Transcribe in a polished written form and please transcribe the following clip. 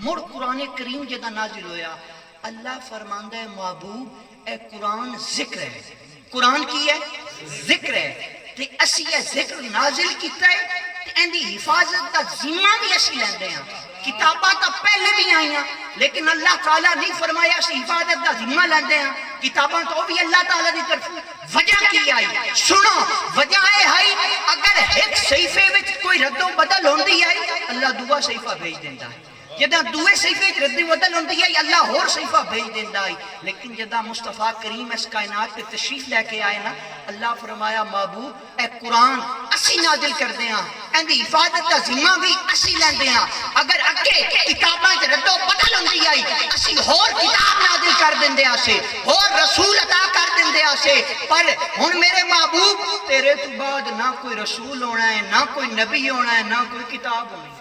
مڑ قرآن کریم جدا نازل ہویا، اللہ فرماندا ہے محبوب اے قرآن ذکر ہے، قرآن کی ہے ذکر ہے، تے اسی یہ ذکر نازل کیتا ہے تے اندی حفاظت دا ذمہ بھی اسی لیندے ہیں۔ کتاباں تا پہلے بھی آئیاں لیکن اللہ تعالیٰ نہیں فرمایا اسی حفاظت دا ذمہ لیندے ہیں، کتاباں تو بھی اللہ تعالیٰ دی طرف۔ وجہ کی آئی سنو، وجہ ہے اگر ایک صحیفے وچ کوئی رد و بدل ہوندی آئی اللہ دوسرا صحیفہ بھیج دیتا ہے، جدا دوے صحیفے رد و بدل ہوندی ہے اللہ اور صحیفہ بھیج دیتا ہے، لیکن جدا مصطفیٰ کریم اس کائنات پہ تشریف لے کے آئے نا، اللہ فرمایا محبوب اے قرآن اسی نازل کر دیا، اندی حفاظت کا ذمہ بھی اسی لین دیا، اگر اگے کتاباں رد و بدل ہوندی آئی اسی اور کتاب نازل کر دیا سے، اور رسول عطا کر دیا سے، پر ہن میرے محبوب تیرے تو بعد نہ کوئی رسول ہونا ہے، نہ کوئی نبی ہونا ہے، نہ کوئی کتاب ہونی ہے۔